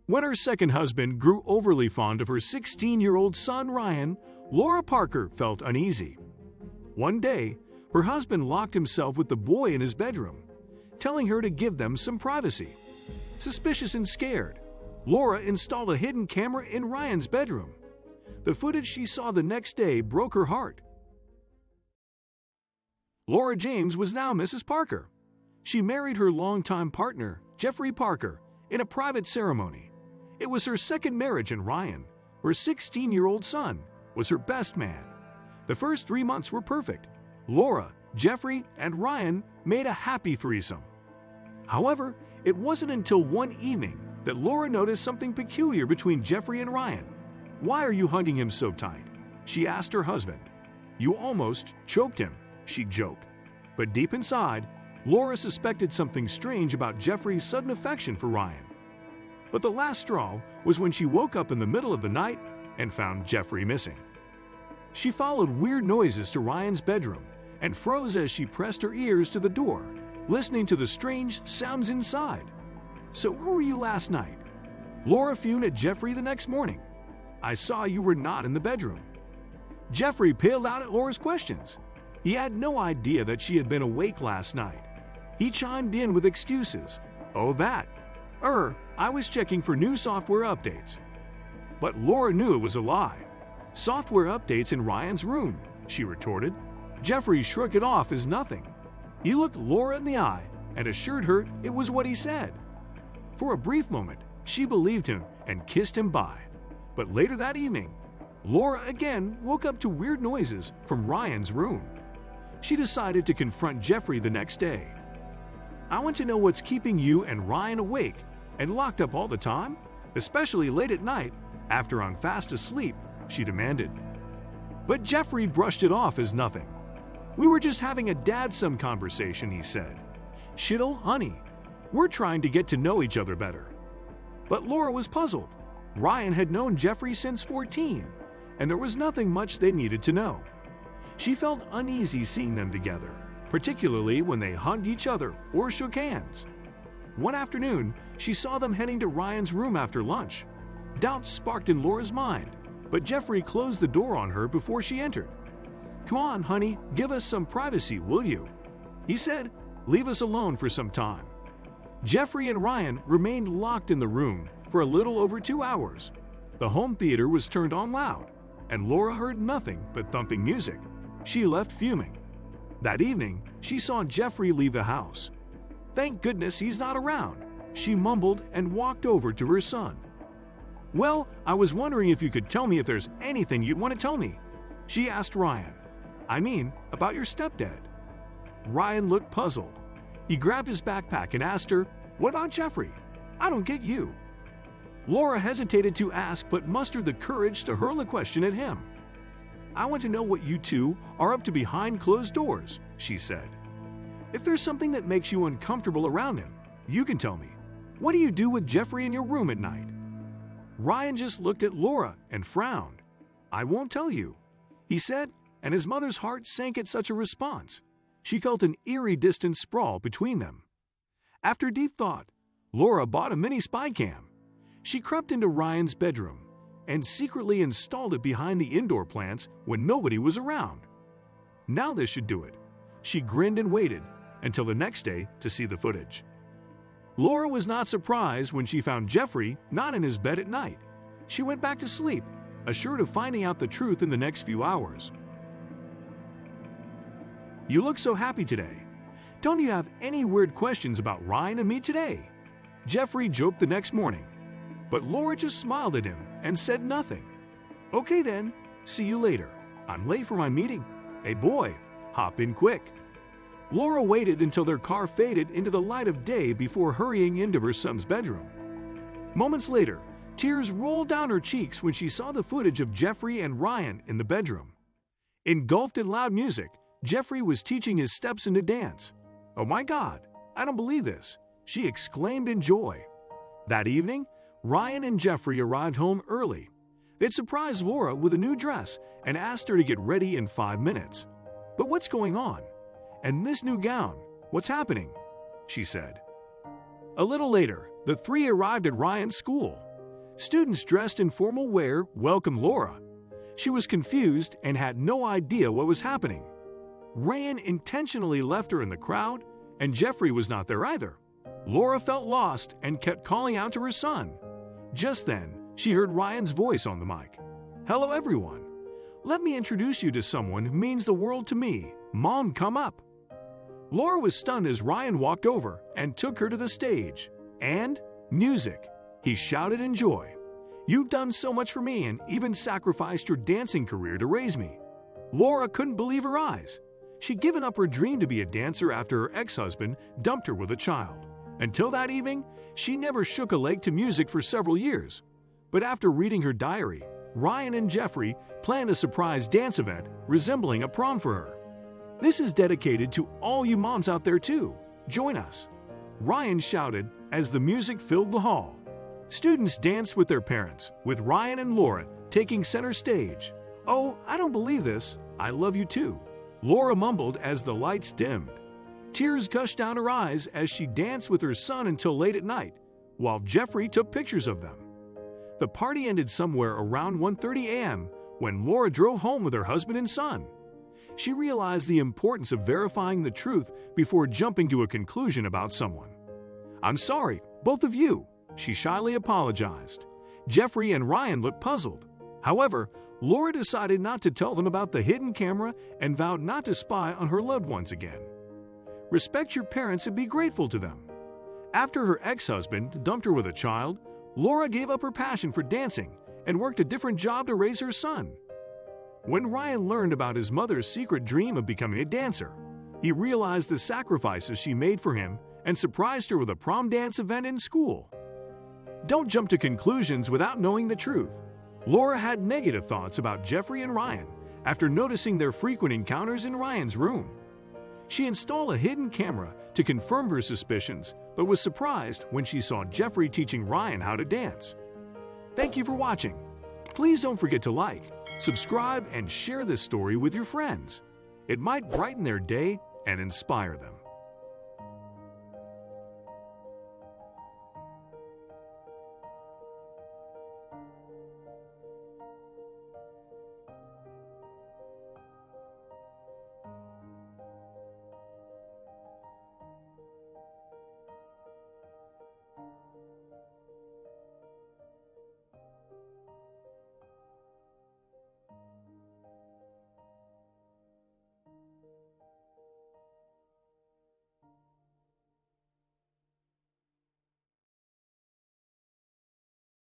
When her second husband grew overly fond of her 16-year-old son Ryan, Laura Parker felt uneasy. One day, her husband locked himself with the boy in his bedroom, telling her to give them some privacy. Suspicious and scared, Laura installed a hidden camera in Ryan's bedroom. The footage she saw the next day broke her heart. Laura James was now Mrs. Parker. She married her longtime partner, Jeffrey Parker, in a private ceremony. It was her second marriage, and Ryan, her 16-year-old son, was her best man. The first 3 months were perfect. Laura, Jeffrey, and Ryan made a happy threesome. However, it wasn't until one evening that Laura noticed something peculiar between Jeffrey and Ryan. "Why are you hugging him so tight?" she asked her husband. "You almost choked him," she joked. But deep inside, Laura suspected something strange about Jeffrey's sudden affection for Ryan. But the last straw was when she woke up in the middle of the night and found Jeffrey missing. She followed weird noises to Ryan's bedroom and froze as she pressed her ears to the door, listening to the strange sounds inside. "So where were you last night?" Laura fumed at Jeffrey the next morning. "I saw you were not in the bedroom." Jeffrey paled out at Laura's questions. He had no idea that she had been awake last night. He chimed in with excuses. "Oh, that. I was checking for new software updates." But Laura knew it was a lie. "Software updates in Ryan's room," she retorted. Jeffrey shrugged it off as nothing. He looked Laura in the eye and assured her it was what he said. For a brief moment, she believed him and kissed him bye. But later that evening, Laura again woke up to weird noises from Ryan's room. She decided to confront Jeffrey the next day. "I want to know what's keeping you and Ryan awake and locked up all the time, especially late at night after I'm fast asleep," she demanded. But Jeffrey brushed it off as nothing. "We were just having a dad-son conversation," he said. "Shittle, honey, we're trying to get to know each other better." But Laura was puzzled. Ryan had known Jeffrey since 14, and there was nothing much they needed to know. She felt uneasy seeing them together, particularly when they hugged each other or shook hands. One afternoon, she saw them heading to Ryan's room after lunch. Doubts sparked in Laura's mind, but Jeffrey closed the door on her before she entered. "Come on, honey, give us some privacy, will you?" he said. "Leave us alone for some time." Jeffrey and Ryan remained locked in the room for a little over 2 hours. The home theater was turned on loud, and Laura heard nothing but thumping music. She left fuming. That evening, she saw Jeffrey leave the house. "Thank goodness he's not around," she mumbled and walked over to her son. "Well, I was wondering if you could tell me if there's anything you'd want to tell me," she asked Ryan. "I mean, about your stepdad." Ryan looked puzzled. He grabbed his backpack and asked her, "What about Jeffrey? I don't get you." Laura hesitated to ask but mustered the courage to hurl a question at him. "I want to know what you two are up to behind closed doors," she said. "If there's something that makes you uncomfortable around him, you can tell me. What do you do with Jeffrey in your room at night?" Ryan just looked at Laura and frowned. "I won't tell you," he said, and his mother's heart sank at such a response. She felt an eerie distant sprawl between them. After deep thought, Laura bought a mini spy cam. She crept into Ryan's bedroom and secretly installed it behind the indoor plants when nobody was around. Now this should do it. She grinned and waited until the next day to see the footage. Laura was not surprised when she found Jeffrey not in his bed at night. She went back to sleep, assured of finding out the truth in the next few hours. "You look so happy today. Don't you have any weird questions about Ryan and me today?" Jeffrey joked the next morning. But Laura just smiled at him and said nothing. "Okay then, see you later. I'm late for my meeting. Hey boy, hop in quick." Laura waited until their car faded into the light of day before hurrying into her son's bedroom. Moments later, tears rolled down her cheeks when she saw the footage of Jeffrey and Ryan in the bedroom. Engulfed in loud music, Jeffrey was teaching his Stepson to dance. "Oh my God, I don't believe this," she exclaimed in joy. That evening, Ryan and Jeffrey arrived home early. They'd surprised Laura with a new dress and asked her to get ready in 5 minutes. "But what's going on? And this new gown, what's happening?" she said. A little later, the three arrived at Ryan's school. Students dressed in formal wear welcomed Laura. She was confused and had no idea what was happening. Ryan intentionally left her in the crowd, and Jeffrey was not there either. Laura felt lost and kept calling out to her son. Just then, she heard Ryan's voice on the mic. "Hello, everyone. Let me introduce you to someone who means the world to me. Mom, come up." Laura was stunned as Ryan walked over and took her to the stage. And music. He shouted in joy. "You've done so much for me and even sacrificed your dancing career to raise me." Laura couldn't believe her eyes. She'd given up her dream to be a dancer after her ex-husband dumped her with a child. Until that evening, she never shook a leg to music for several years. But after reading her diary, Ryan and Jeffrey planned a surprise dance event resembling a prom for her. This is dedicated to all you moms out there too. Join us. Ryan shouted as the music filled the hall. Students danced with their parents, with Ryan and Laura taking center stage. "Oh, I don't believe this. I love you too," Laura mumbled as the lights dimmed. Tears gushed down her eyes as she danced with her son until late at night, while Jeffrey took pictures of them. The party ended somewhere around 1:30 a.m. when Laura drove home with her husband and son. She realized the importance of verifying the truth before jumping to a conclusion about someone. "I'm sorry, both of you," she shyly apologized. Jeffrey and Ryan looked puzzled. However, Laura decided not to tell them about the hidden camera and vowed not to spy on her loved ones again. Respect your parents and be grateful to them. After her ex-husband dumped her with a child, Laura gave up her passion for dancing and worked a different job to raise her son. When Ryan learned about his mother's secret dream of becoming a dancer, he realized the sacrifices she made for him and surprised her with a prom dance event in school. Don't jump to conclusions without knowing the truth. Laura had negative thoughts about Jeffrey and Ryan after noticing their frequent encounters in Ryan's room. She installed a hidden camera to confirm her suspicions, but was surprised when she saw Jeffrey teaching Ryan how to dance. Thank you for watching. Please don't forget to like, subscribe, and share this story with your friends. It might brighten their day and inspire them.